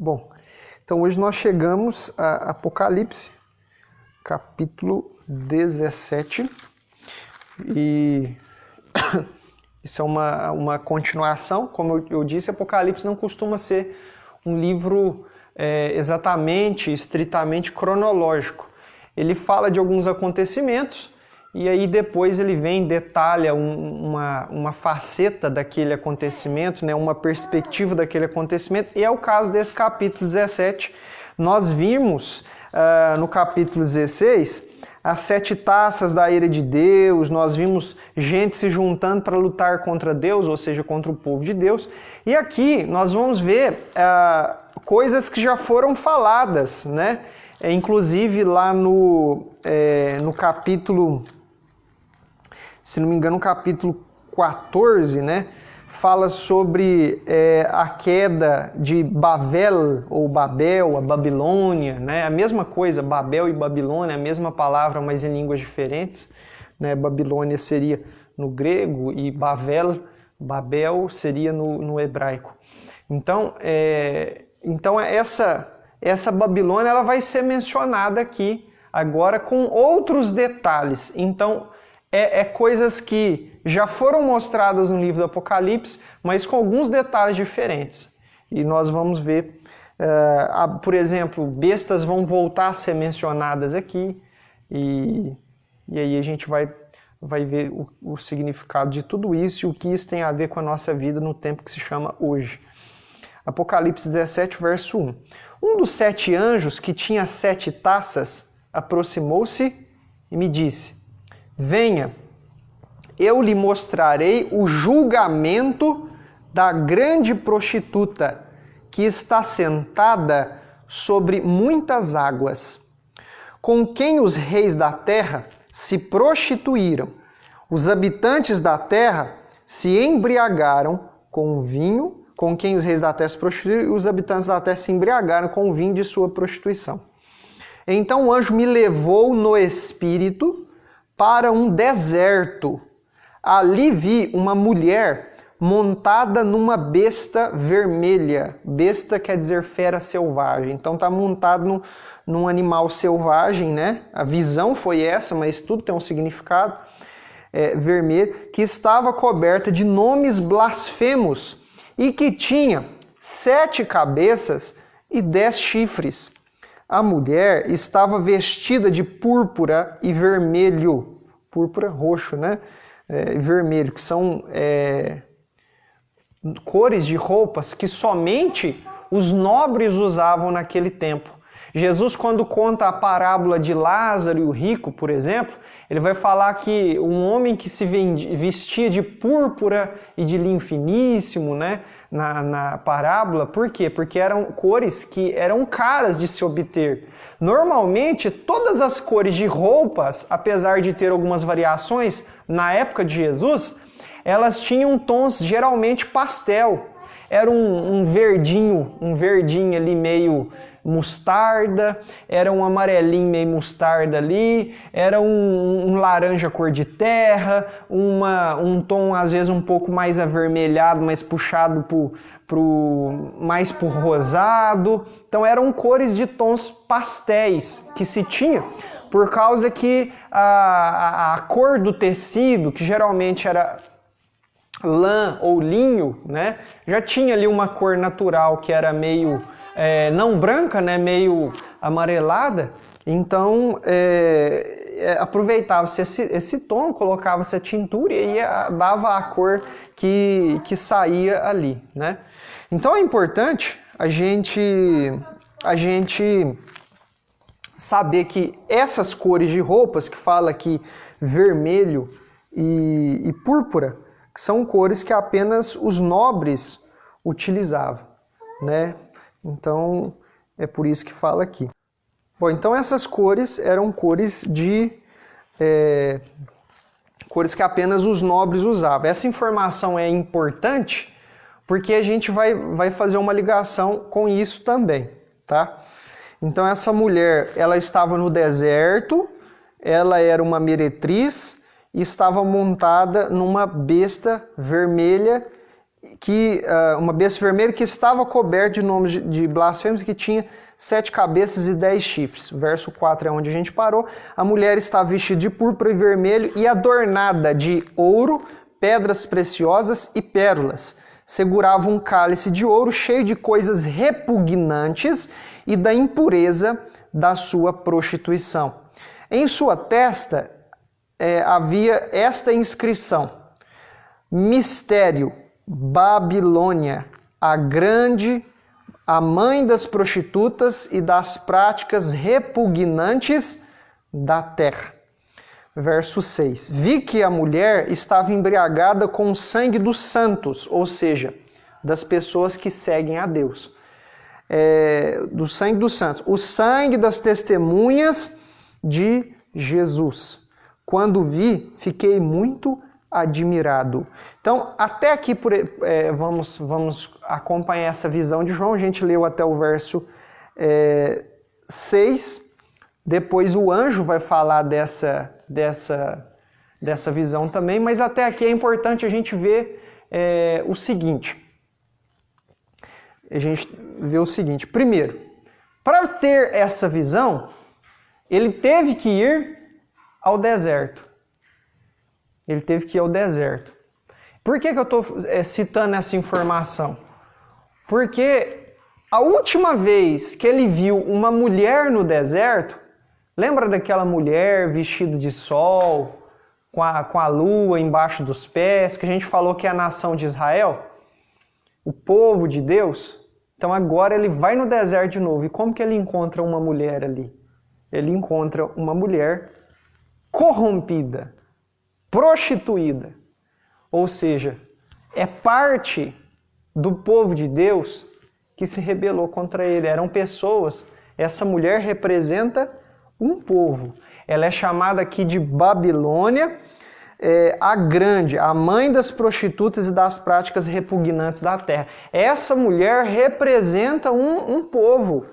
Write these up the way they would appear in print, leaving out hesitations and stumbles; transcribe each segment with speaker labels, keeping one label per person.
Speaker 1: Bom, então hoje nós chegamos a Apocalipse, capítulo 17, e isso é uma continuação. Como eu disse, Apocalipse não costuma ser um livro exatamente, estritamente cronológico. Ele fala de alguns acontecimentos e aí depois ele vem, detalha uma faceta daquele acontecimento, né, uma perspectiva daquele acontecimento, e é o caso desse capítulo 17. Nós vimos no capítulo 16 as 7 taças da ira de Deus, nós vimos gente se juntando para lutar contra Deus, ou seja, contra o povo de Deus, e aqui nós vamos ver coisas que já foram faladas, né? Inclusive lá no capítulo, se não me engano, no capítulo 14, né, fala sobre a queda de Babel, ou Babel, a Babilônia, né, a mesma coisa, Babel e Babilônia, a mesma palavra, mas em línguas diferentes, né, Babilônia seria no grego e Babel seria no hebraico. Então essa Babilônia ela vai ser mencionada aqui agora com outros detalhes. Então, coisas que já foram mostradas no livro do Apocalipse, mas com alguns detalhes diferentes. E nós vamos ver, por exemplo, bestas vão voltar a ser mencionadas aqui, e aí a gente vai ver o significado de tudo isso e o que isso tem a ver com a nossa vida no tempo que se chama hoje. Apocalipse 17, verso 1. Um dos 7 anjos que tinha 7 taças aproximou-se e me disse: venha, eu lhe mostrarei o julgamento da grande prostituta que está sentada sobre muitas águas, com quem os reis da terra se prostituíram. Os habitantes da terra se embriagaram com o vinho, com quem os reis da terra se prostituíram, e os habitantes da terra se embriagaram com o vinho de sua prostituição. Então o anjo me levou no espírito para um deserto. Ali vi uma mulher montada numa besta vermelha. Besta quer dizer fera selvagem. Então está montado num animal selvagem, né? A visão foi essa, mas tudo tem um significado. Vermelho, que estava coberta de nomes blasfemos e que tinha 7 cabeças e 10 chifres. A mulher estava vestida de púrpura e vermelho, púrpura roxo, né? Vermelho, que são cores de roupas que somente os nobres usavam naquele tempo. Jesus, quando conta a parábola de Lázaro e o rico, por exemplo, ele vai falar que um homem que se vestia de púrpura e de linho finíssimo, né, na parábola. Por quê? Porque eram cores que eram caras de se obter. Normalmente, todas as cores de roupas, apesar de ter algumas variações, na época de Jesus, elas tinham tons geralmente pastel. Era um verdinho ali meio mostarda, era um amarelinho meio mostarda ali, era um laranja cor de terra, um tom às vezes um pouco mais avermelhado, mais puxado mais pro rosado. Então eram cores de tons pastéis que se tinha, por causa que a cor do tecido, que geralmente era lã ou linho, né, já tinha ali uma cor natural que era meio não branca, né, meio amarelada. Então aproveitava-se esse tom, colocava-se a tintura e aí dava a cor que saía ali, né? Então é importante a gente saber que essas cores de roupas que fala aqui, vermelho e púrpura, que são cores que apenas os nobres utilizavam, né? Então, é por isso que fala aqui. Bom, então essas cores eram cores cores que apenas os nobres usavam. Essa informação é importante porque a gente vai fazer uma ligação com isso também, tá? Então essa mulher, ela estava no deserto, ela era uma meretriz e estava montada numa besta vermelha uma besta vermelha que estava coberta de nomes de blasfêmios, que tinha 7 cabeças e 10 chifres. O verso 4 é onde a gente parou. A mulher estava vestida de púrpura e vermelho e adornada de ouro, pedras preciosas e pérolas. Segurava um cálice de ouro cheio de coisas repugnantes e da impureza da sua prostituição. Em sua testa havia esta inscrição: Mistério, Babilônia, a grande, a mãe das prostitutas e das práticas repugnantes da terra. Verso 6. Vi que a mulher estava embriagada com o sangue dos santos, ou seja, das pessoas que seguem a Deus. Do sangue dos santos. O sangue das testemunhas de Jesus. Quando vi, fiquei muito admirado. Então, até aqui vamos acompanhar essa visão de João. A gente leu até o verso 6. Depois o anjo vai falar dessa visão também, mas até aqui é importante a gente ver o seguinte. A gente vê o seguinte. Primeiro, para ter essa visão, ele teve que ir ao deserto. Ele teve que ir ao deserto. Por que eu estou citando essa informação? Porque a última vez que ele viu uma mulher no deserto, lembra daquela mulher vestida de sol, com a lua embaixo dos pés, que a gente falou que é a nação de Israel? O povo de Deus? Então agora ele vai no deserto de novo. E como que ele encontra uma mulher ali? Ele encontra uma mulher corrompida, prostituída. Ou seja, é parte do povo de Deus que se rebelou contra ele. Eram pessoas, essa mulher representa um povo. Ela é chamada aqui de Babilônia, a grande, a mãe das prostitutas e das práticas repugnantes da terra. Essa mulher representa um povo.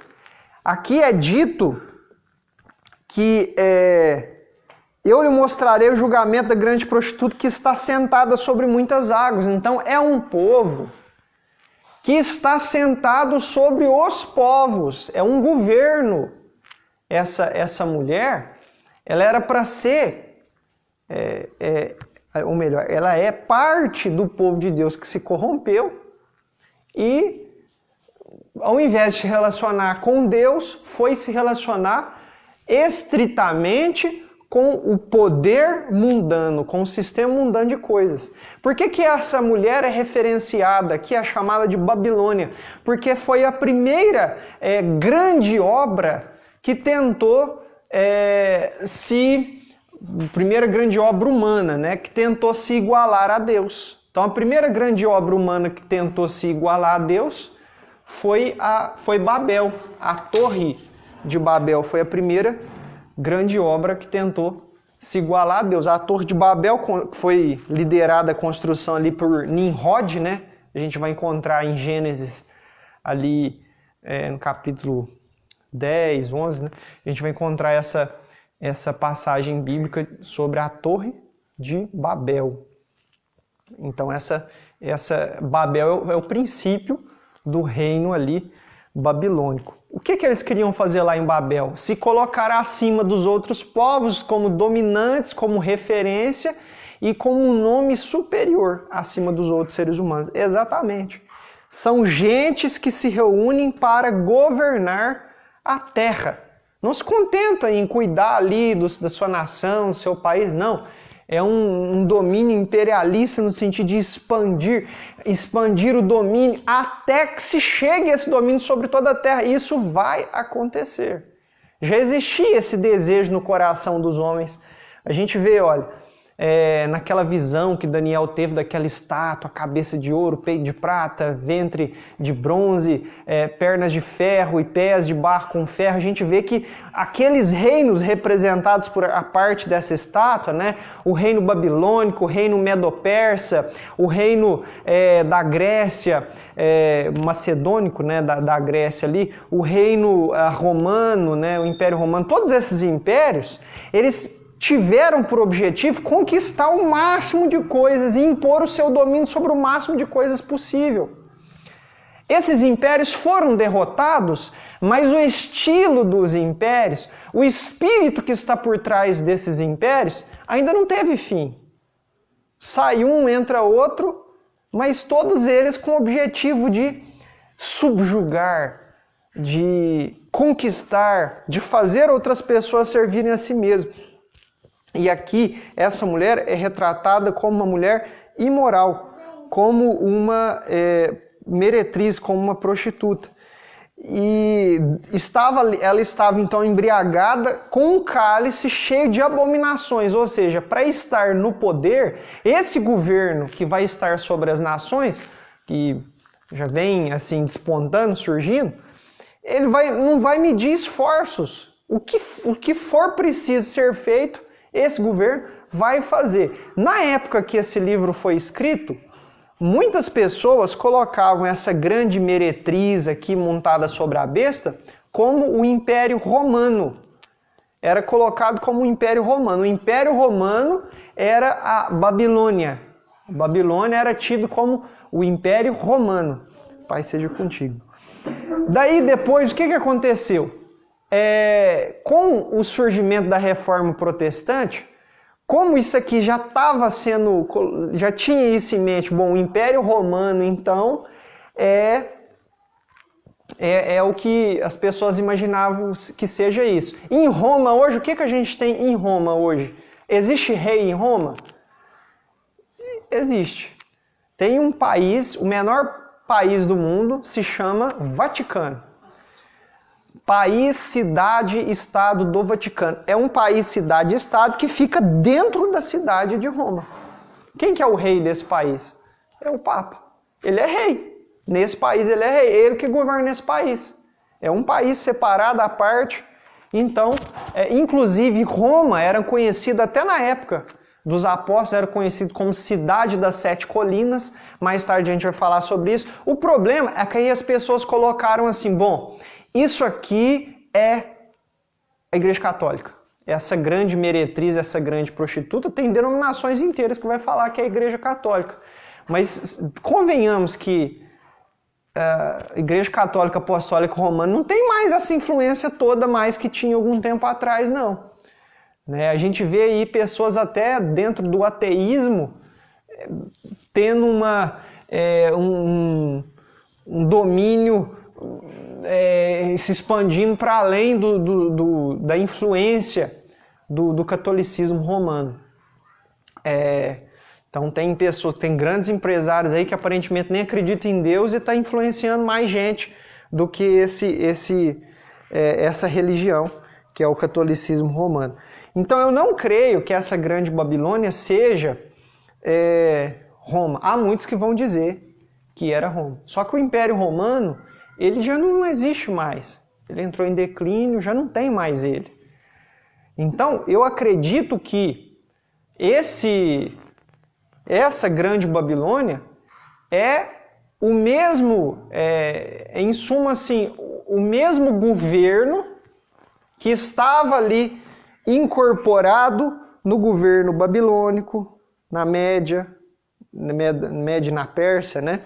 Speaker 1: Aqui é dito que eu lhe mostrarei o julgamento da grande prostituta que está sentada sobre muitas águas. Então é um povo que está sentado sobre os povos. É um governo. Essa mulher, ela era para ser, ou melhor, ela é parte do povo de Deus que se corrompeu e, ao invés de se relacionar com Deus, foi se relacionar estritamente com o poder mundano, com o sistema mundano de coisas. Por que essa mulher é referenciada aqui, é chamada de Babilônia? Porque foi a primeira grande obra que tentou primeira grande obra humana, né, que tentou se igualar a Deus. Então a primeira grande obra humana que tentou se igualar a Deus foi Babel. A Torre de Babel foi a primeira grande obra que tentou se igualar a Deus. A Torre de Babel foi liderada a construção ali por Nimrod, né? A gente vai encontrar em Gênesis ali no capítulo 10, 11, né? A gente vai encontrar essa passagem bíblica sobre a Torre de Babel. Então essa Babel é o princípio do reino ali babilônico. O que eles queriam fazer lá em Babel? Se colocar acima dos outros povos como dominantes, como referência e como um nome superior acima dos outros seres humanos. Exatamente. São gentes que se reúnem para governar a terra. Não se contenta em cuidar ali da sua nação, do seu país, não. É um domínio imperialista no sentido de expandir o domínio até que se chegue esse domínio sobre toda a terra. E isso vai acontecer. Já existia esse desejo no coração dos homens. A gente vê, olha, naquela visão que Daniel teve daquela estátua, cabeça de ouro, peito de prata, ventre de bronze, pernas de ferro e pés de barro com ferro, a gente vê que aqueles reinos representados por a parte dessa estátua, né, o reino babilônico, o reino medo-persa, o reino da Grécia, macedônico, né, da Grécia ali, o reino romano, né, o Império Romano, todos esses impérios, eles tiveram por objetivo conquistar o máximo de coisas e impor o seu domínio sobre o máximo de coisas possível. Esses impérios foram derrotados, mas o estilo dos impérios, o espírito que está por trás desses impérios, ainda não teve fim. Sai um, entra outro, mas todos eles com o objetivo de subjugar, de conquistar, de fazer outras pessoas servirem a si mesmas. E aqui, essa mulher é retratada como uma mulher imoral, como uma meretriz, como uma prostituta. E ela estava então embriagada com um cálice cheio de abominações, ou seja, para estar no poder, esse governo que vai estar sobre as nações, que já vem assim despontando, surgindo, ele não vai medir esforços. O que for preciso ser feito, esse governo vai fazer. Na época que esse livro foi escrito, muitas pessoas colocavam essa grande meretriz aqui montada sobre a besta como o Império Romano. Era colocado como o Império Romano. O Império Romano era a Babilônia. A Babilônia era tido como o Império Romano. Pai seja contigo. Daí depois, o que aconteceu? Com o surgimento da Reforma Protestante, como isso aqui já tinha isso em mente, bom, o Império Romano, então, é o que as pessoas imaginavam que seja isso. Em Roma hoje, o que a gente tem em Roma hoje? Existe rei em Roma? Existe. Tem um país, o menor país do mundo, se chama Vaticano. País, cidade, estado do Vaticano. É um país, cidade e estado que fica dentro da cidade de Roma. Quem que é o rei desse país? É o Papa. Ele é rei. Nesse país ele é rei. Ele que governa esse país. É um país separado à parte. Então, inclusive Roma era conhecida até na época dos apóstolos, era conhecido como Cidade das Sete Colinas. Mais tarde a gente vai falar sobre isso. O problema é que aí as pessoas colocaram assim, bom, isso aqui é a Igreja Católica. Essa grande meretriz, essa grande prostituta, tem denominações inteiras que vai falar que é a Igreja Católica. Mas convenhamos que a Igreja Católica Apostólica Romana não tem mais essa influência toda mais que tinha algum tempo atrás, não. A gente vê aí pessoas até dentro do ateísmo tendo um domínio se expandindo para além da influência do catolicismo romano. Então tem grandes empresários aí que aparentemente nem acreditam em Deus e está influenciando mais gente do que essa religião, que é o catolicismo romano. Então eu não creio que essa grande Babilônia seja Roma. Há muitos que vão dizer que era Roma. Só que o Império Romano, ele já não existe mais. Ele entrou em declínio, já não tem mais ele. Então eu acredito que essa grande Babilônia é o mesmo, em suma assim, o mesmo governo que estava ali incorporado no governo babilônico, na Média e na Pérsia, né?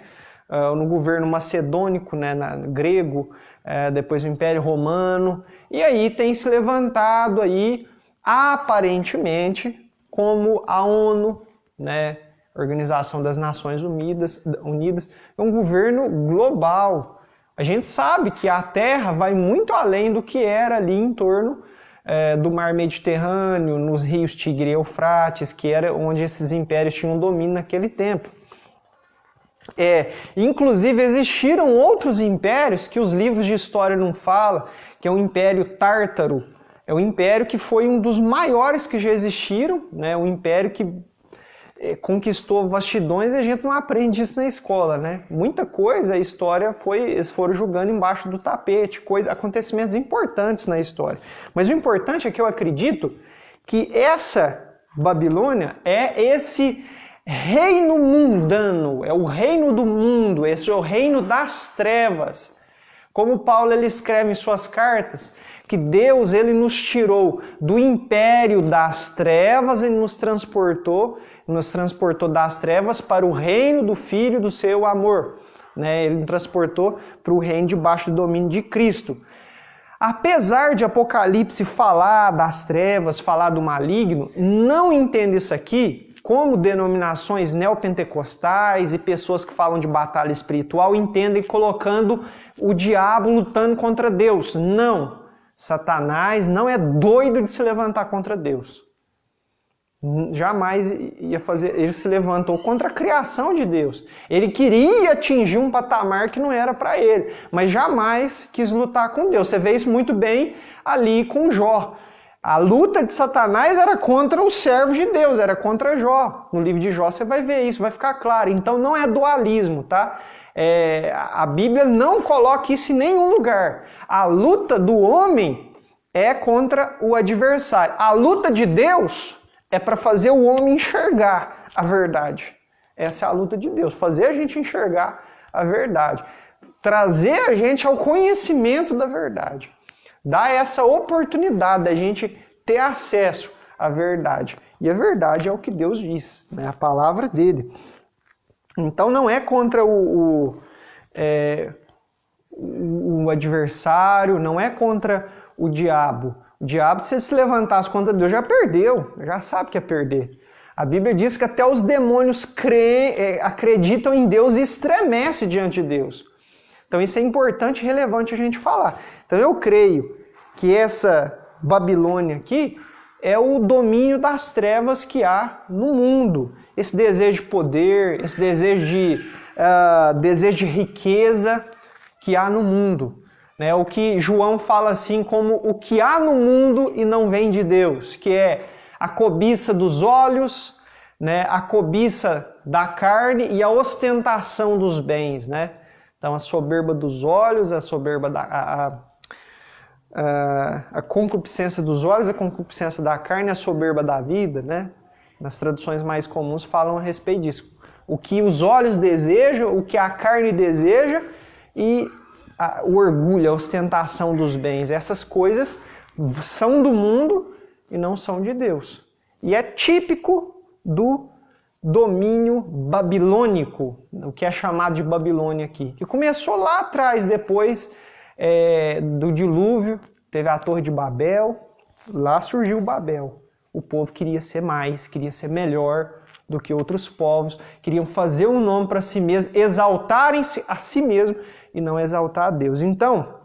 Speaker 1: No governo macedônico, né? Grego, depois o Império Romano, e aí tem se levantado aí, aparentemente, como a ONU, né? Organização das Nações Unidas, é um governo global. A gente sabe que a Terra vai muito além do que era ali em torno do Mar Mediterrâneo, nos rios Tigre e Eufrates, que era onde esses impérios tinham domínio naquele tempo. Inclusive existiram outros impérios que os livros de história não falam, que é o Império Tártaro. É um império que foi um dos maiores que já existiram, né? Um império que conquistou vastidões e a gente não aprende isso na escola, né? Muita coisa, a história eles foram jogando embaixo do tapete, acontecimentos importantes na história. Mas o importante é que eu acredito que essa Babilônia é esse reino mundano, é o reino do mundo, esse é o reino das trevas. Como Paulo ele escreve em suas cartas, que Deus, ele nos tirou do império das trevas e nos transportou das trevas para o reino do Filho do seu amor. Né? Ele nos transportou para o reino debaixo do domínio de Cristo. Apesar de Apocalipse falar das trevas, falar do maligno, não entenda isso aqui como denominações neopentecostais e pessoas que falam de batalha espiritual entendem colocando o diabo lutando contra Deus. Não. Satanás não é doido de se levantar contra Deus. Jamais ia fazer. Ele se levantou contra a criação de Deus. Ele queria atingir um patamar que não era para ele, mas jamais quis lutar com Deus. Você vê isso muito bem ali com Jó. A luta de Satanás era contra os servos de Deus, era contra Jó. No livro de Jó você vai ver isso, vai ficar claro. Então não é dualismo, tá? A Bíblia não coloca isso em nenhum lugar. A luta do homem é contra o adversário. A luta de Deus é para fazer o homem enxergar a verdade. Essa é a luta de Deus, fazer a gente enxergar a verdade. Trazer a gente ao conhecimento da verdade. Dar essa oportunidade da gente ter acesso à verdade. E a verdade é o que Deus diz, né? A palavra dele. Então não é contra o adversário, não é contra o diabo. O diabo, se ele se levantasse contra Deus, já perdeu, já sabe que é perder. A Bíblia diz que até os demônios acreditam em Deus e estremecem diante de Deus. Então isso é importante e relevante a gente falar. Então eu creio que essa Babilônia aqui é o domínio das trevas que há no mundo. Esse desejo de poder, esse desejo de riqueza que há no mundo. Né? O que João fala assim como o que há no mundo e não vem de Deus, que é a cobiça dos olhos, né? A cobiça da carne e a ostentação dos bens. Né? Então a soberba dos olhos, a soberba a concupiscência dos olhos, a concupiscência da carne, a soberba da vida. Né? Nas traduções mais comuns falam a respeito disso. O que os olhos desejam, o que a carne deseja e o orgulho, a ostentação dos bens. Essas coisas são do mundo e não são de Deus. E é típico do domínio babilônico, o que é chamado de Babilônia aqui, que começou lá atrás, depois do dilúvio, teve a Torre de Babel, lá surgiu Babel. O povo queria ser mais, queria ser melhor do que outros povos, queriam fazer um nome para si mesmo, exaltarem-se a si mesmo e não exaltar a Deus. Então,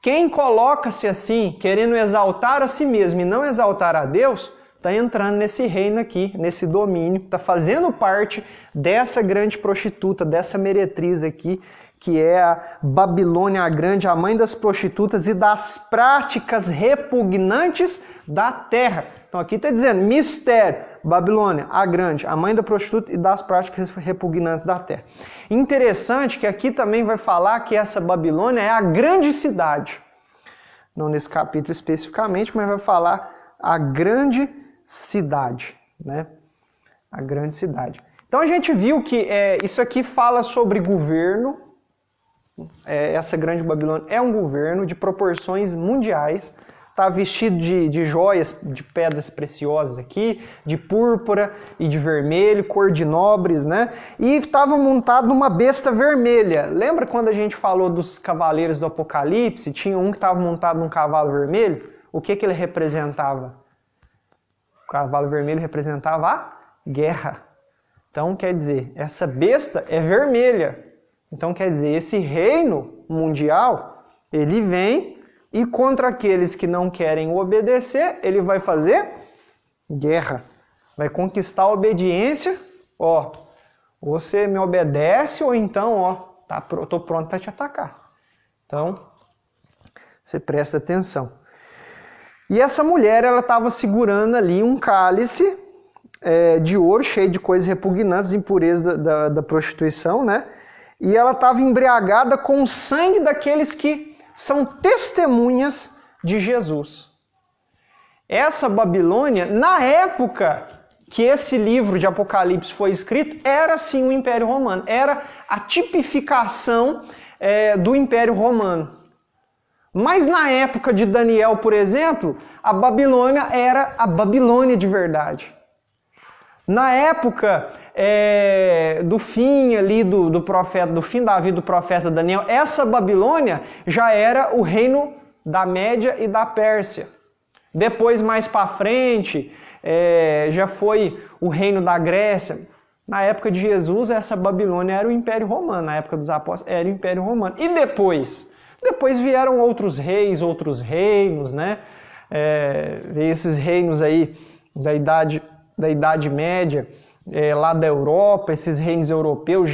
Speaker 1: quem coloca-se assim, querendo exaltar a si mesmo e não exaltar a Deus, está entrando nesse reino aqui, nesse domínio, está fazendo parte dessa grande prostituta, dessa meretriz aqui, que é a Babilônia a Grande, a mãe das prostitutas e das práticas repugnantes da terra. Então aqui está dizendo, mistério, Babilônia a Grande, a mãe da prostituta e das práticas repugnantes da terra. Interessante que aqui também vai falar que essa Babilônia é a grande cidade. Não nesse capítulo especificamente, mas vai falar a grande cidade, né? A grande cidade. Então a gente viu que isso aqui fala sobre governo. Essa grande Babilônia é um governo de proporções mundiais. Está vestido de joias, de pedras preciosas aqui, de púrpura e de vermelho, cor de nobres, né? E estava montado numa besta vermelha. Lembra quando a gente falou dos cavaleiros do Apocalipse? Tinha um que estava montado num cavalo vermelho? O que ele representava? O cavalo vermelho representava a guerra. Então, quer dizer, essa besta é vermelha. Então, quer dizer, esse reino mundial, ele vem e contra aqueles que não querem obedecer, ele vai fazer guerra. Vai conquistar a obediência. Ó, você me obedece ou então, estou pronto para te atacar. Então, você presta atenção. E essa mulher, ela estava segurando ali um cálice de ouro, cheio de coisas repugnantes, impurezas da prostituição, né? E ela estava embriagada com o sangue daqueles que são testemunhas de Jesus. Essa Babilônia, na época que esse livro de Apocalipse foi escrito, era sim o Império Romano. Era a tipificação do Império Romano. Mas na época de Daniel, por exemplo, a Babilônia era a Babilônia de verdade. Na época do fim ali do profeta, do fim da vida do profeta Daniel, essa Babilônia já era o reino da Média e da Pérsia. Depois, mais para frente, já foi o reino da Grécia. Na época de Jesus, essa Babilônia era o Império Romano. Na época dos apóstolos, era o Império Romano. E depois? Depois vieram outros reis, outros reinos, né? Esses reinos aí da Idade Média, lá da Europa, esses reinos europeus.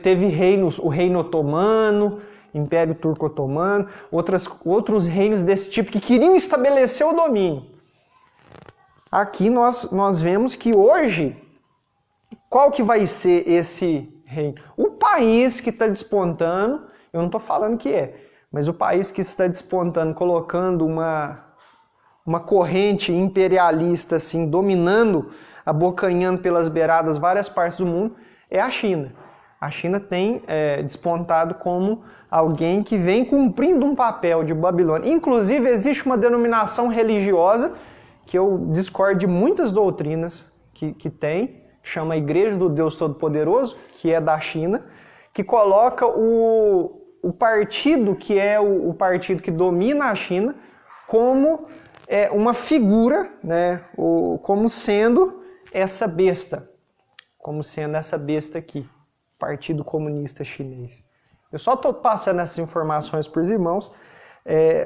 Speaker 1: Teve reinos, o Reino Otomano, Império Turco Otomano, outros reinos desse tipo que queriam estabelecer o domínio. Aqui nós vemos que hoje, qual que vai ser esse reino? O país que está despontando, eu não estou falando que mas o país que está despontando, colocando uma corrente imperialista, assim, dominando, abocanhando pelas beiradas várias partes do mundo, é a China. A China tem despontado como alguém que vem cumprindo um papel de Babilônia. Inclusive, existe uma denominação religiosa, que eu discordo de muitas doutrinas que tem, chama Igreja do Deus Todo-Poderoso, que é da China, que coloca o partido que é o partido que domina a China como uma figura, né, como sendo essa besta, aqui, Partido Comunista Chinês. Eu só estou passando essas informações para os irmãos,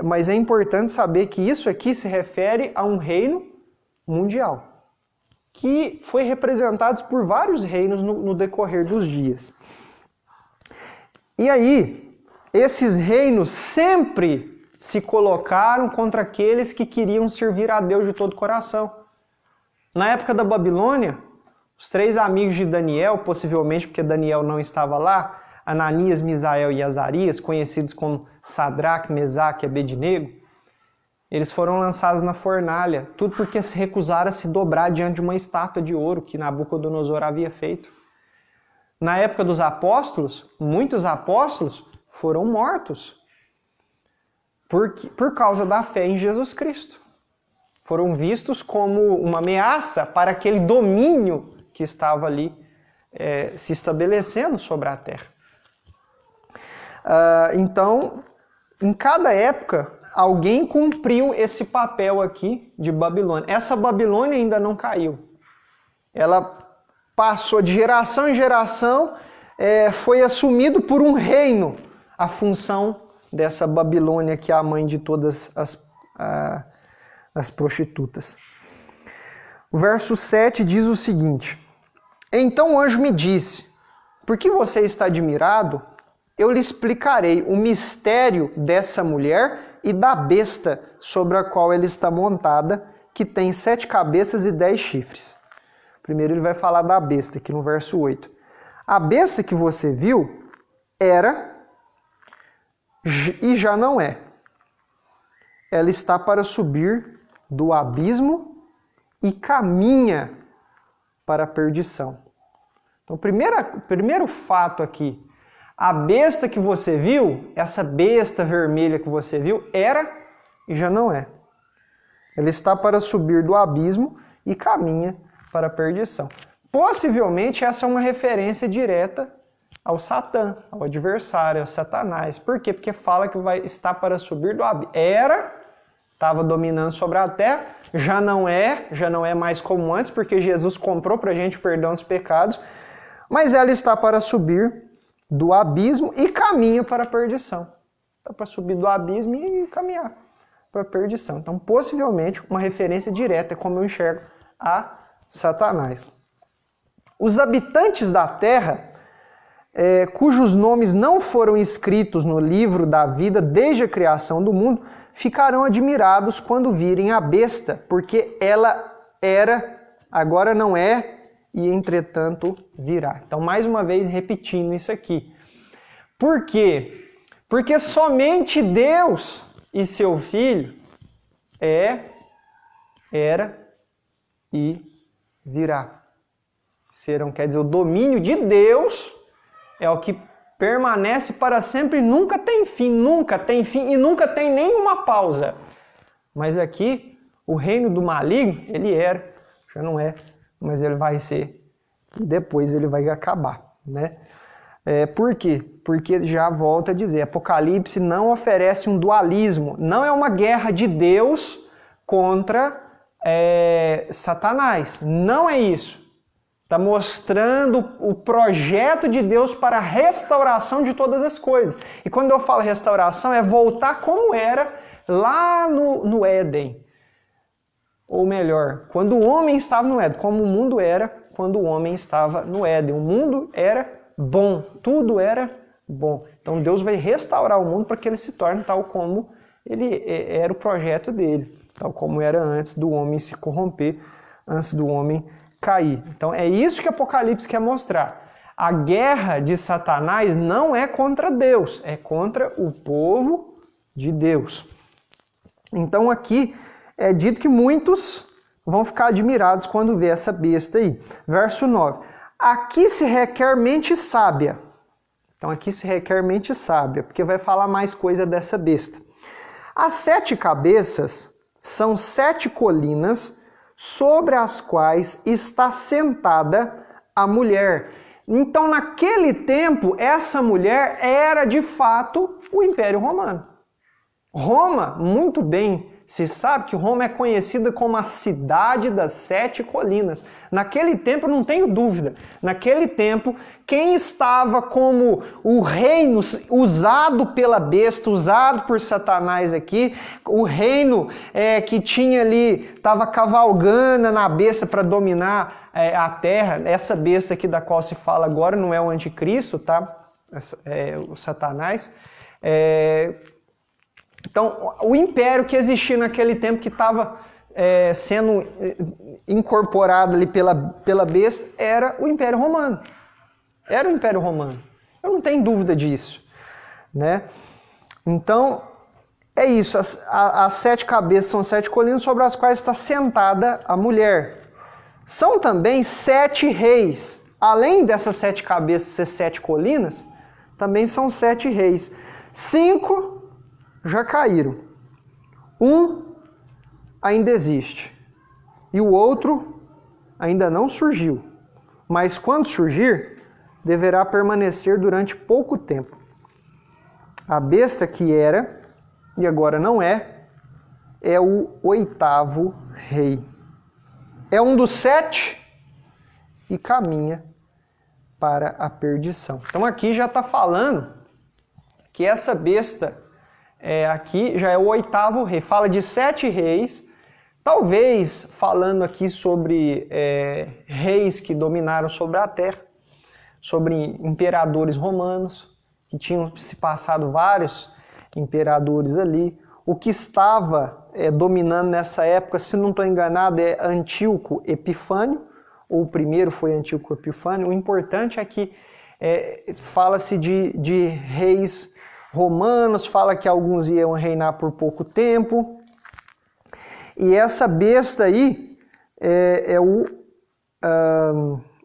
Speaker 1: mas é importante saber que isso aqui se refere a um reino mundial, que foi representado por vários reinos no decorrer dos dias. E aí, esses reinos sempre se colocaram contra aqueles que queriam servir a Deus de todo o coração. Na época da Babilônia, os 3 amigos de Daniel, possivelmente porque Daniel não estava lá, Ananias, Misael e Azarias, conhecidos como Sadraque, Mesaque e Abednego, eles foram lançados na fornalha, tudo porque se recusaram a se dobrar diante de uma estátua de ouro que Nabucodonosor havia feito. Na época dos apóstolos, muitos apóstolos foram mortos por causa da fé em Jesus Cristo. Foram vistos como uma ameaça para aquele domínio que estava ali se estabelecendo sobre a terra. Então, em cada época, alguém cumpriu esse papel aqui de Babilônia. Essa Babilônia ainda não caiu. Ela passou de geração em geração, foi assumido por um reino a função dessa Babilônia, que é a mãe de todas as prostitutas. O verso 7 diz o seguinte: Então o anjo me disse, por que você está admirado? Eu lhe explicarei o mistério dessa mulher e da besta sobre a qual ela está montada, que tem 7 cabeças e 10 chifres. Primeiro ele vai falar da besta, aqui no verso 8. A besta que você viu era e já não é. Ela está para subir do abismo e caminha para a perdição. Então, primeiro fato aqui, a besta que você viu, essa besta vermelha que você viu, era e já não é. Ela está para subir do abismo e caminha para a perdição. Possivelmente essa é uma referência direta ao Satã, ao adversário, ao Satanás. Por quê? Porque fala que vai estar para subir do abismo. Estava dominando sobre a terra, já não é mais como antes, porque Jesus comprou para a gente o perdão dos pecados, mas ela está para subir do abismo e caminha para a perdição. Está para subir do abismo e caminhar para a perdição. Então, possivelmente, uma referência direta, como eu enxergo, a Satanás. Os habitantes da terra, cujos nomes não foram escritos no livro da vida desde a criação do mundo, ficarão admirados quando virem a besta, porque ela era, agora não é, e entretanto virá. Então, mais uma vez, repetindo isso aqui. Por quê? Porque somente Deus e seu Filho era e virá. Serão, quer dizer, o domínio de Deus é o que permanece para sempre, nunca tem fim e nunca tem nenhuma pausa. Mas aqui, o reino do maligno, ele era, já não é, mas ele vai ser, e depois ele vai acabar, né? Por quê? Porque já volta a dizer, Apocalipse não oferece um dualismo, não é uma guerra de Deus contra Satanás, não é isso. Está mostrando o projeto de Deus para a restauração de todas as coisas. E quando eu falo restauração, é voltar como era lá no Éden. Ou melhor, quando o homem estava no Éden, como o mundo era quando o homem estava no Éden. O mundo era bom, tudo era bom. Então Deus vai restaurar o mundo para que ele se torne tal como ele era o projeto dele, tal como era antes do homem se corromper, antes do homem cair. Então é isso que Apocalipse quer mostrar. A guerra de Satanás não é contra Deus, é contra o povo de Deus. Então aqui é dito que muitos vão ficar admirados quando vê essa besta aí. Verso 9. Aqui se requer mente sábia. Então aqui se requer mente sábia, porque vai falar mais coisa dessa besta. As 7 cabeças são 7 colinas sobre as quais está sentada a mulher. Então, naquele tempo, essa mulher era de fato o Império Romano. Roma, muito bem, se sabe que Roma é conhecida como a cidade das 7 colinas. Naquele tempo, não tenho dúvida, naquele tempo, quem estava como o reino usado pela besta, usado por Satanás aqui, o reino que tinha ali, estava cavalgando na besta para dominar a terra, essa besta aqui da qual se fala agora não é o anticristo, tá? O Satanás. Então, o império que existia naquele tempo, que estava sendo incorporado ali pela besta, era o Império Romano. Era o Império Romano. Eu não tenho dúvida disso, né? Então, é isso. As 7 cabeças são 7 colinas sobre as quais está sentada a mulher. São também 7 reis. Além dessas 7 cabeças ser 7 colinas, também são 7 reis. 5 já caíram. 1 ainda existe. E o outro ainda não surgiu. Mas quando surgir, deverá permanecer durante pouco tempo. A besta que era, e agora não é o 8º rei. É um dos 7 e caminha para a perdição. Então aqui já está falando que essa besta aqui já é o 8º rei. Fala de 7 reis, talvez falando aqui sobre reis que dominaram sobre a terra, sobre imperadores romanos, que tinham se passado vários imperadores ali. O que estava dominando nessa época, se não estou enganado, é Antíoco Epifânio, ou o primeiro foi Antíoco Epifânio. O importante é que fala-se de reis romanos, fala que alguns iam reinar por pouco tempo. E essa besta aí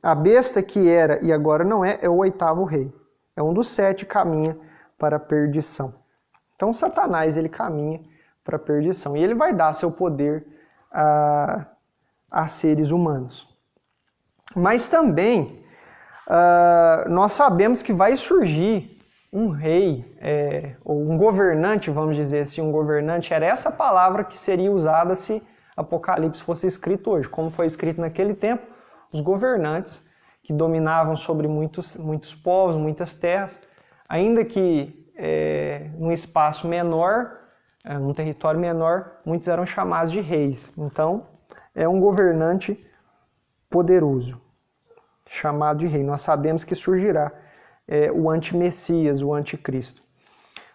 Speaker 1: a besta que era e agora não é o 8º rei. É um dos 7 que caminha para a perdição. Então Satanás ele caminha para a perdição e ele vai dar seu poder a seres humanos. Mas também nós sabemos que vai surgir um rei, ou um governante, vamos dizer assim, um governante, era essa palavra que seria usada se Apocalipse fosse escrito hoje. Como foi escrito naquele tempo, os governantes que dominavam sobre muitos povos, muitas terras, ainda que num espaço menor, num território menor, muitos eram chamados de reis. Então, é um governante poderoso, chamado de rei. Nós sabemos que surgirá o antimessias, o anticristo.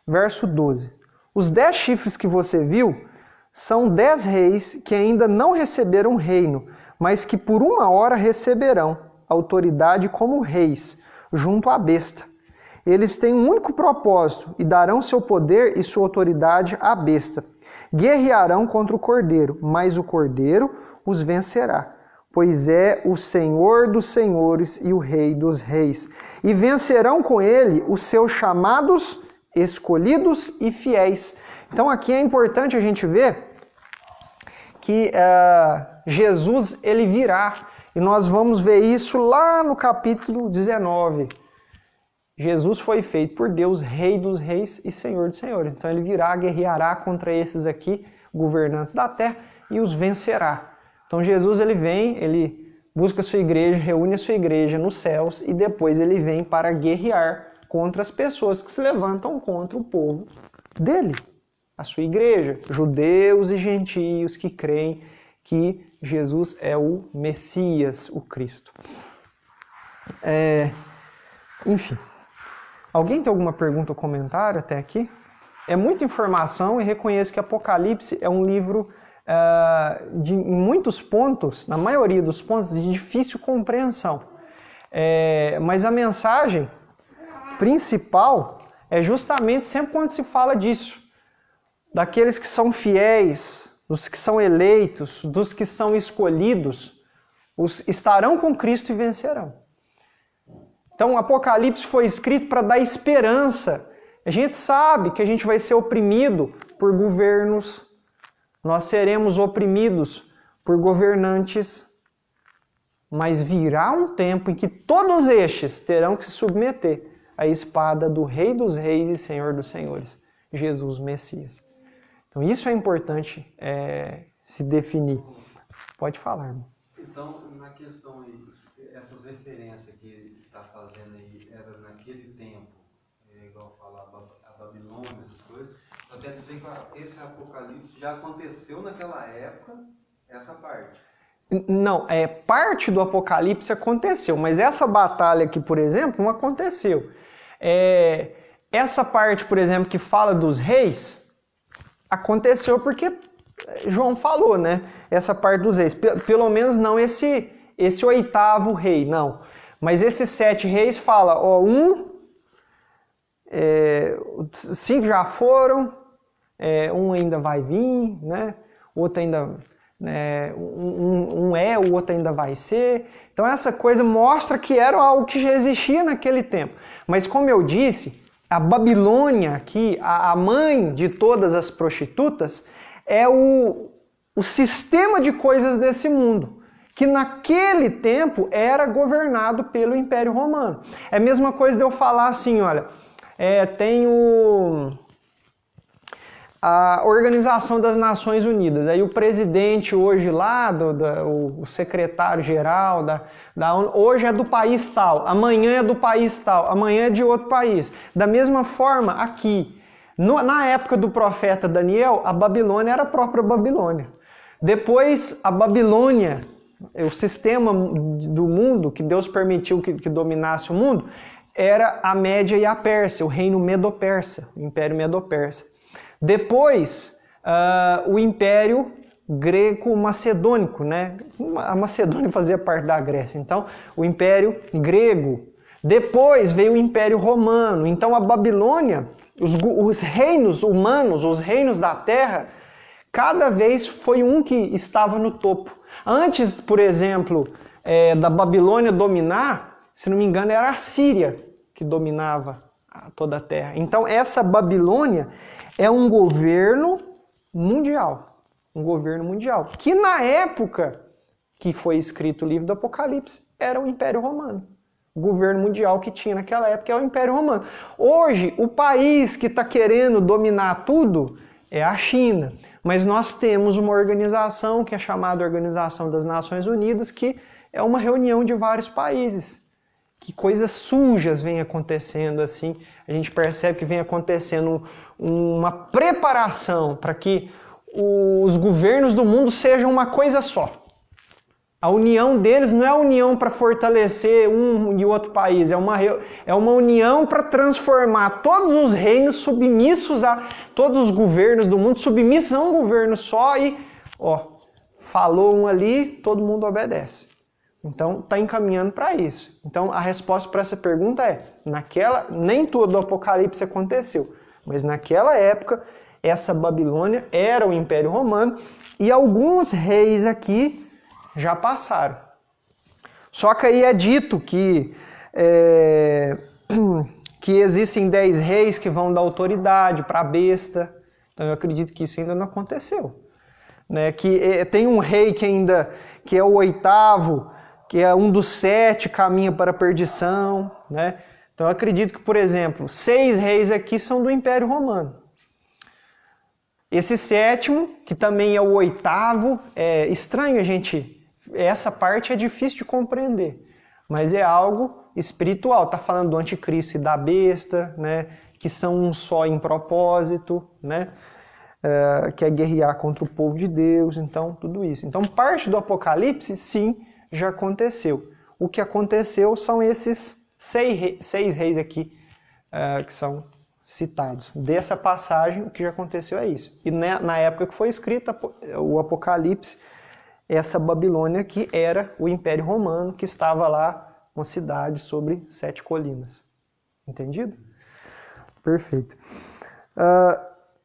Speaker 1: Verso 12. Os 10 chifres que você viu são 10 reis que ainda não receberam reino, mas que por uma hora receberão autoridade como reis, junto à besta. Eles têm um único propósito e darão seu poder e sua autoridade à besta. Guerrearão contra o cordeiro, mas o cordeiro os vencerá, pois é o Senhor dos senhores e o Rei dos reis. E vencerão com ele os seus chamados, escolhidos e fiéis. Então aqui é importante a gente ver que Jesus ele virá. E nós vamos ver isso lá no capítulo 19. Jesus foi feito por Deus, Rei dos reis e Senhor dos senhores. Então ele virá, guerreará contra esses aqui, governantes da terra, e os vencerá. Então Jesus ele vem, ele busca a sua igreja, reúne a sua igreja nos céus e depois ele vem para guerrear contra as pessoas que se levantam contra o povo dele, a sua igreja, judeus e gentios que creem que Jesus é o Messias, o Cristo. Enfim, alguém tem alguma pergunta ou comentário até aqui? É muita informação e reconheço que Apocalipse é um livro em muitos pontos, na maioria dos pontos, de difícil compreensão. Mas a mensagem principal é justamente sempre quando se fala disso, daqueles que são fiéis, dos que são eleitos, dos que são escolhidos, estarão com Cristo e vencerão. Então o Apocalipse foi escrito para dar esperança. A gente sabe que a gente vai ser oprimido por governos, nós seremos oprimidos por governantes, mas virá um tempo em que todos estes terão que se submeter à espada do Rei dos reis e Senhor dos senhores, Jesus Messias. Então isso é importante se definir. Pode falar, irmão.
Speaker 2: Então, na questão aí, essas referências que está fazendo aí, era naquele tempo, igual falar a Babilônia, essas coisas, então quer dizer que esse Apocalipse já aconteceu naquela época, essa parte?
Speaker 1: Não, parte do Apocalipse aconteceu, mas essa batalha aqui, por exemplo, não aconteceu. Essa parte, por exemplo, que fala dos reis, aconteceu porque João falou, né? Essa parte dos reis. Pelo menos não esse 8º rei, não. Mas esses 7 reis fala, 5 já foram, um ainda vai vir, né? Outro ainda, o outro ainda vai ser. Então essa coisa mostra que era algo que já existia naquele tempo. Mas como eu disse, a Babilônia aqui, a mãe de todas as prostitutas, é o sistema de coisas desse mundo, que naquele tempo era governado pelo Império Romano. É a mesma coisa de eu falar assim, olha, tem a Organização das Nações Unidas, aí o presidente hoje lá, o secretário-geral da ONU, hoje é do país tal, amanhã é do país tal, amanhã é de outro país. Da mesma forma, aqui, na época do profeta Daniel, a Babilônia era a própria Babilônia. Depois, a Babilônia, o sistema do mundo que Deus permitiu que dominasse o mundo, era a Média e a Pérsia, o reino Medo-Persa, o Império Medo-Persa. Depois, o Império Greco-Macedônico, né? A Macedônia fazia parte da Grécia, então o Império Grego. Depois veio o Império Romano. Então a Babilônia, os reinos humanos, os reinos da terra, cada vez foi um que estava no topo. Antes, por exemplo, da Babilônia dominar, se não me engano, era a Síria que dominava toda a terra. Então essa Babilônia é um governo mundial. Um governo mundial. Que na época que foi escrito o livro do Apocalipse, era o Império Romano. O governo mundial que tinha naquela época é o Império Romano. Hoje, o país que está querendo dominar tudo é a China. Mas nós temos uma organização que é chamada Organização das Nações Unidas, que é uma reunião de vários países. Que coisas sujas vêm acontecendo assim. A gente percebe que vem acontecendo uma preparação para que os governos do mundo sejam uma coisa só. A união deles não é a união para fortalecer um e outro país, é uma união para transformar todos os reinos submissos todos os governos do mundo submissos a um governo só e, falou um ali, todo mundo obedece. Então, está encaminhando para isso. Então, a resposta para essa pergunta nem todo o Apocalipse aconteceu, mas naquela época, essa Babilônia era o Império Romano e alguns reis aqui já passaram. Só que aí é dito que existem 10 reis que vão dar autoridade para a besta. Então eu acredito que isso ainda não aconteceu. Né? Que tem um rei que é o 8º, que é um dos 7, caminha para a perdição. Né? Então eu acredito que, por exemplo, 6 reis aqui são do Império Romano. Esse 7º, que também é o 8º, é estranho a gente... Essa parte é difícil de compreender, mas é algo espiritual. Está falando do anticristo e da besta, né? Que são um só em propósito, né? Que é guerrear contra o povo de Deus, então tudo isso. Então parte do Apocalipse, sim, já aconteceu. O que aconteceu são esses 6 reis aqui que são citados. Dessa passagem, o que já aconteceu é isso. E na época que foi escrito o Apocalipse, essa Babilônia que era o Império Romano, que estava lá, uma cidade sobre 7 colinas. Entendido? Perfeito.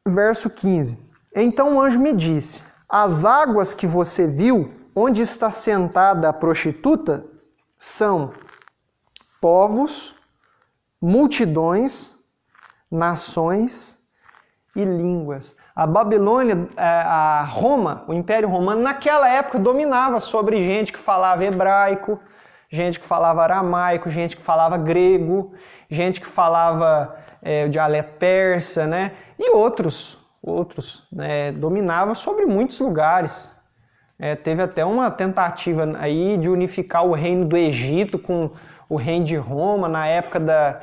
Speaker 1: Verso 15. Então o anjo me disse, as águas que você viu, onde está sentada a prostituta, são povos, multidões, nações e línguas. A Babilônia, a Roma, o Império Romano, naquela época dominava sobre gente que falava hebraico, gente que falava aramaico, gente que falava grego, gente que falava o dialeto persa, né? E outros, né? Dominava sobre muitos lugares. Teve até uma tentativa aí de unificar o reino do Egito com o reino de Roma, na época da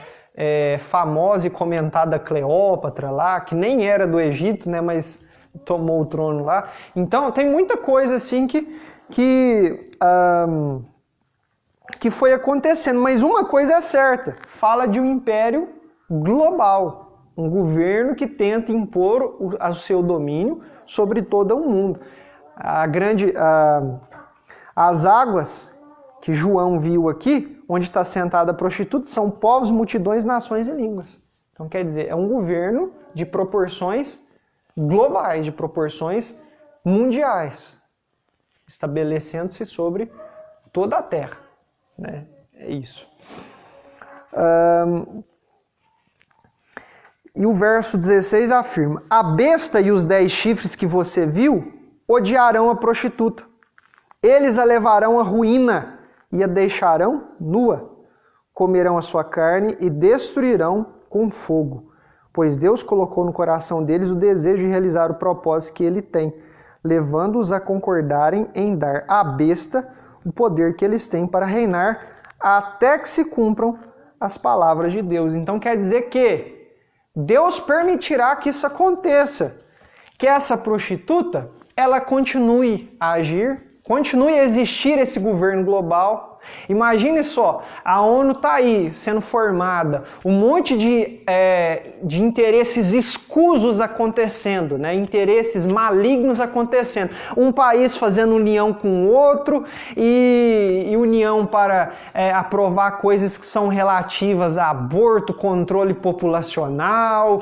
Speaker 1: famosa e comentada Cleópatra lá, que nem era do Egito, né, mas tomou o trono lá. Então tem muita coisa assim que foi acontecendo, mas uma coisa é certa, fala de um império global, um governo que tenta impor o seu domínio sobre todo o mundo. As águas que João viu aqui, onde está sentada a prostituta, são povos, multidões, nações e línguas. Então, quer dizer, é um governo de proporções globais, de proporções mundiais, estabelecendo-se sobre toda a Terra. Né? É isso. E o verso 16 afirma, a besta e os 10 chifres que você viu odiarão a prostituta. Eles a levarão à ruína e a deixarão nua. Comerão a sua carne e destruirão com fogo. Pois Deus colocou no coração deles o desejo de realizar o propósito que ele tem, levando-os a concordarem em dar à besta o poder que eles têm para reinar até que se cumpram as palavras de Deus. Então quer dizer que Deus permitirá que isso aconteça, que essa prostituta ela continue a agir, continue a existir esse governo global. Imagine só, a ONU está aí sendo formada, um monte de interesses escusos acontecendo, né? Interesses malignos acontecendo. Um país fazendo união com o outro e união para aprovar coisas que são relativas a aborto, controle populacional,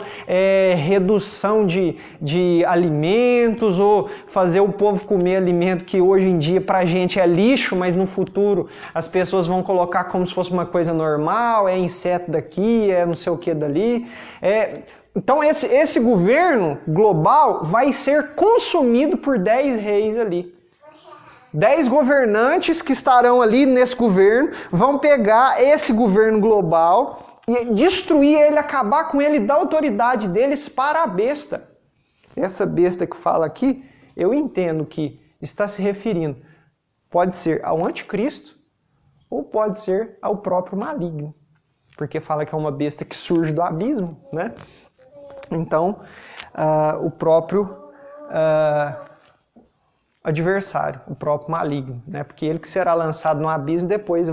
Speaker 1: redução de alimentos ou fazer o povo comer alimento que hoje em dia para a gente é lixo, mas no futuro as pessoas vão colocar como se fosse uma coisa normal, é inseto daqui, é não sei o que dali. Então esse governo global vai ser consumido por 10 reis ali. 10 governantes que estarão ali nesse governo vão pegar esse governo global e destruir ele, acabar com ele, dar autoridade deles para a besta. Essa besta que fala aqui, eu entendo que está se referindo, pode ser ao anticristo, ou pode ser ao próprio maligno, porque fala que é uma besta que surge do abismo, né? Então, o próprio adversário, o próprio maligno, né? Porque ele que será lançado no abismo, depois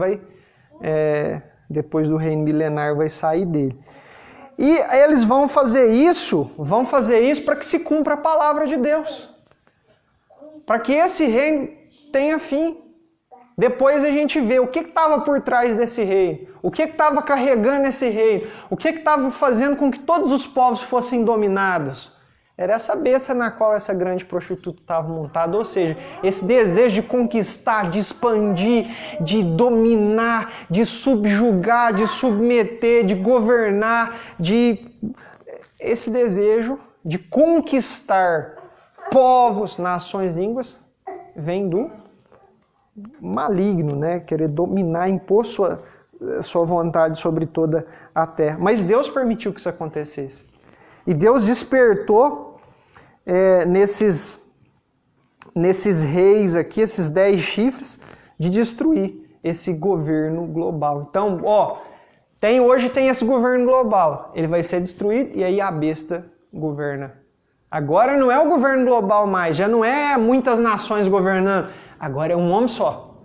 Speaker 1: depois do reino milenar vai sair dele. E eles vão fazer isso para que se cumpra a palavra de Deus, para que esse reino tenha fim. Depois a gente vê o que estava por trás desse reino, o que estava carregando esse reino, o que estava fazendo com que todos os povos fossem dominados. Era essa besta na qual essa grande prostituta estava montada, ou seja, esse desejo de conquistar, de expandir, de dominar, de subjugar, de submeter, de governar, esse desejo de conquistar povos, nações, línguas, vem do maligno, né? Querer dominar, impor sua vontade sobre toda a terra. Mas Deus permitiu que isso acontecesse. E Deus despertou nesses reis aqui, esses 10 chifres, de destruir esse governo global. Então, hoje tem esse governo global. Ele vai ser destruído e aí a besta governa. Agora não é o governo global mais, já não é muitas nações governando. Agora é um homem só.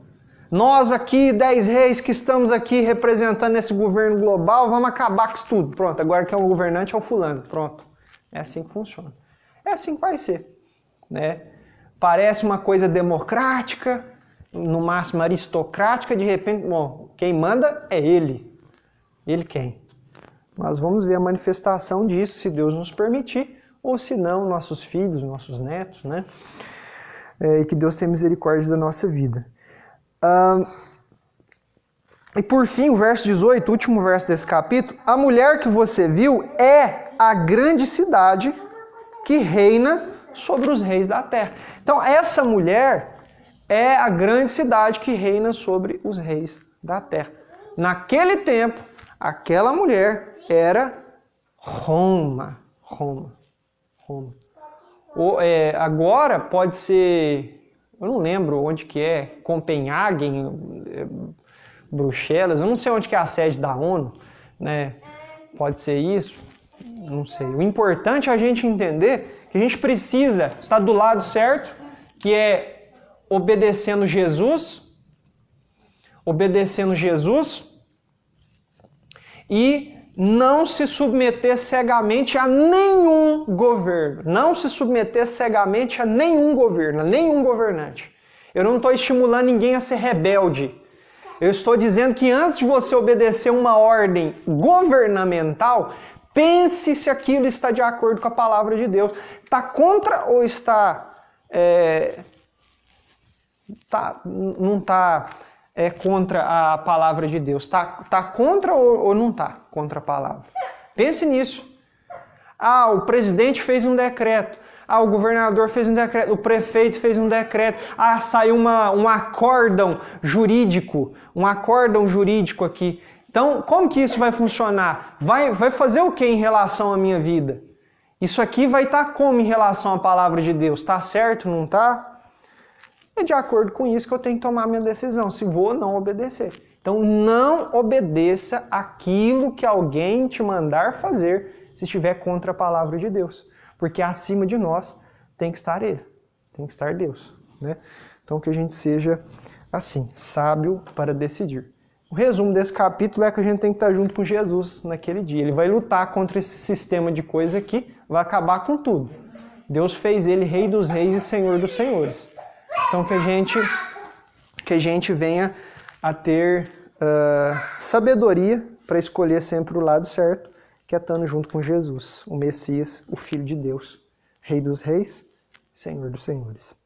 Speaker 1: Nós aqui, 10 reis que estamos aqui representando esse governo global, vamos acabar com isso tudo. Pronto, agora quem é o governante é o fulano. Pronto. É assim que funciona. É assim que vai ser. Né? Parece uma coisa democrática, no máximo aristocrática, de repente, quem manda é ele. Ele quem? Nós vamos ver a manifestação disso, se Deus nos permitir, ou se não, nossos filhos, nossos netos, né? E que Deus tenha misericórdia da nossa vida. E por fim, o verso 18, último verso desse capítulo, a mulher que você viu é a grande cidade que reina sobre os reis da terra. Então, essa mulher é a grande cidade que reina sobre os reis da terra. Naquele tempo, aquela mulher era Roma. Agora pode ser, eu não lembro onde que é, Copenhague, Bruxelas, eu não sei onde que é a sede da ONU, né? Pode ser isso, não sei. O importante é a gente entender que a gente precisa estar do lado certo, que é obedecendo Jesus e não se submeter cegamente a nenhum governo. Não se submeter cegamente a nenhum governo, a nenhum governante. Eu não estou estimulando ninguém a ser rebelde. Eu estou dizendo que antes de você obedecer uma ordem governamental, pense se aquilo está de acordo com a palavra de Deus. Está contra ou está... não está... contra a palavra de Deus. Está contra ou não está contra a palavra? Pense nisso. O presidente fez um decreto. O governador fez um decreto. O prefeito fez um decreto. Saiu um acórdão jurídico. Um acórdão jurídico aqui. Então, como que isso vai funcionar? Vai fazer o que em relação à minha vida? Isso aqui vai estar como em relação à palavra de Deus? Está certo, não está? É de acordo com isso que eu tenho que tomar minha decisão, se vou ou não obedecer. Então não obedeça aquilo que alguém te mandar fazer se estiver contra a palavra de Deus. Porque acima de nós tem que estar Ele, tem que estar Deus. Né? Então que a gente seja assim, sábio para decidir. O resumo desse capítulo é que a gente tem que estar junto com Jesus naquele dia. Ele vai lutar contra esse sistema de coisa que vai acabar com tudo. Deus fez ele Rei dos Reis e Senhor dos Senhores. Então que a gente venha a ter sabedoria para escolher sempre o lado certo, que é estando junto com Jesus, o Messias, o Filho de Deus, Rei dos Reis, Senhor dos Senhores.